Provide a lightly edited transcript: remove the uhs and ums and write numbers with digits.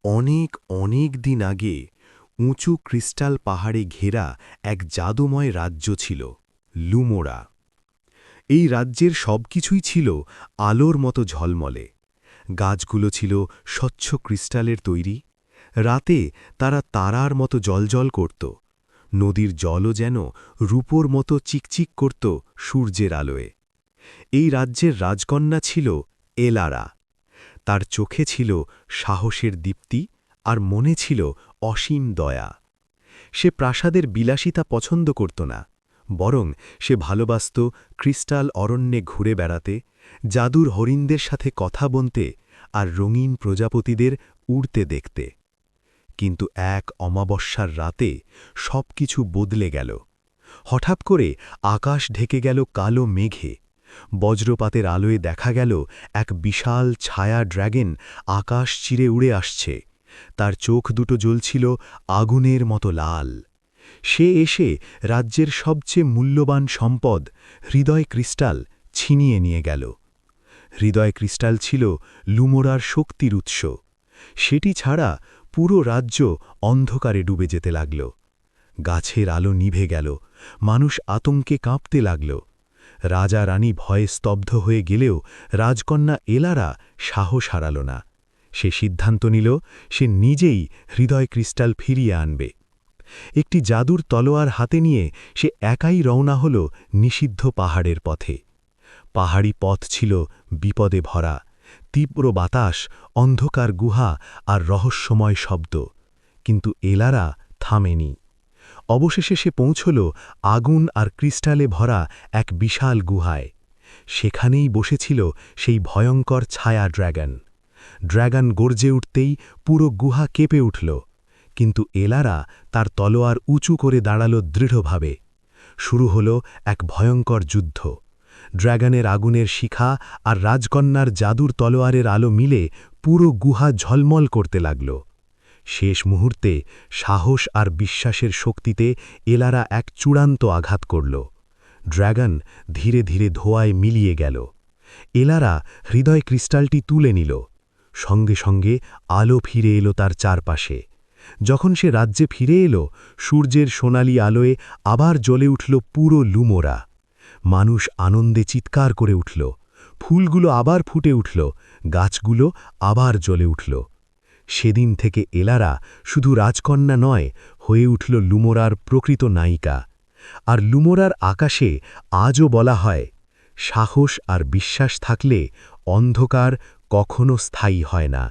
অনেক অনেক দিন আগে উঁচু ক্রিস্টাল পাহাড়ে ঘেরা এক জাদুময় রাজ্য ছিল, লুমোরা। এই রাজ্যের সবকিছুই ছিল আলোর মতো ঝলমলে। গাছগুলো ছিল স্বচ্ছ ক্রিস্টালের তৈরি, রাতে তারা তারার মতো জ্বলজ্বল করত। নদীর জলও যেন রূপোর মতো চিকচিক করত সূর্যের আলোয়। এই রাজ্যের রাজকন্যা ছিল এলারা। তার চোখে ছিল সাহসের দীপ্তি আর মনে ছিল অসীম দয়া। সে প্রাসাদের বিলাসিতা পছন্দ করত না, বরং সে ভালোবাসত ক্রিস্টাল অরণ্যে ঘুরে বেড়াতে, জাদুর হরিণদের সাথে কথা বলতে আর রঙিন প্রজাপতিদের উড়তে দেখতে। কিন্তু এক অমাবস্যার রাতে সবকিছু বদলে গেল। হঠাৎ করে আকাশ ঢেকে গেল কালো মেঘে। বজ্রপাতের আলোয় দেখা গেল এক বিশাল ছায়া ড্র্যাগন আকাশ চিরে উড়ে আসছে। তার চোখ দুটো জ্বলছিল আগুনের মতো লাল। সে এসে রাজ্যের সবচেয়ে মূল্যবান সম্পদ হৃদয় ক্রিস্টাল ছিনিয়ে নিয়ে গেল। হৃদয় ক্রিস্টাল ছিল লুমোরার শক্তির উৎস। সেটি ছাড়া পুরো রাজ্য অন্ধকারে ডুবে যেতে লাগল। গাছের আলো নিভে গেল, মানুষ আতঙ্কে কাঁপতে লাগল। রাজা রানী ভয়ে স্তব্ধ হয়ে গেলেও রাজকন্যা এলারা সাহস হারাল না। সে সিদ্ধান্ত নিল সে নিজেই হৃদয় ক্রিস্টাল ফিরিয়ে আনবে। একটি জাদুর তলোয়ার হাতে নিয়ে সে একাই রওনা হল নিষিদ্ধ পাহাড়ের পথে। পাহাড়ি পথ ছিল বিপদে ভরা, তীব্র বাতাস, অন্ধকার গুহা আর রহস্যময় শব্দ। কিন্তু এলারা থামেনি। অবশেষে সে পৌঁছল আগুন আর ক্রিস্টালে ভরা এক বিশাল গুহায়। সেখানেই বসেছিল সেই ভয়ঙ্কর ছায়া ড্র্যাগন। ড্র্যাগন গর্জে উঠতেই পুরো গুহা কেঁপে উঠল। কিন্তু এলারা তার তলোয়ার উঁচু করে দাঁড়াল দৃঢ়ভাবে। শুরু হল এক ভয়ঙ্কর যুদ্ধ। ড্র্যাগনের আগুনের শিখা আর রাজকন্যার জাদুর তলোয়ারের আলো মিলে পুরো গুহা ঝলমল করতে লাগল। শেষ মুহূর্তে সাহস আর বিশ্বাসের শক্তিতে এলারা এক চূড়ান্ত আঘাত করল। ড্র্যাগন ধীরে ধীরে ধোঁয়ায় মিলিয়ে গেল। এলারা হৃদয় ক্রিস্টালটি তুলে নিল। সঙ্গে সঙ্গে আলো ফিরে এলো তার চারপাশে। যখন সে রাজ্যে ফিরে এলো, সূর্যের সোনালি আলোয় আবার জ্বলে উঠল পুরো লুমোরা। মানুষ আনন্দে চিৎকার করে উঠল। ফুলগুলো আবার ফুটে উঠল, গাছগুলো আবার জ্বলে উঠল। সেদিন থেকে এলারা শুধু রাজকন্যা নয়, হয়ে উঠল লুমোরার প্রকৃত নায়িকা। আর লুমোরার আকাশে আজও বলা হয়, সাহস আর বিশ্বাস থাকলে অন্ধকার কখনো স্থায়ী হয় না।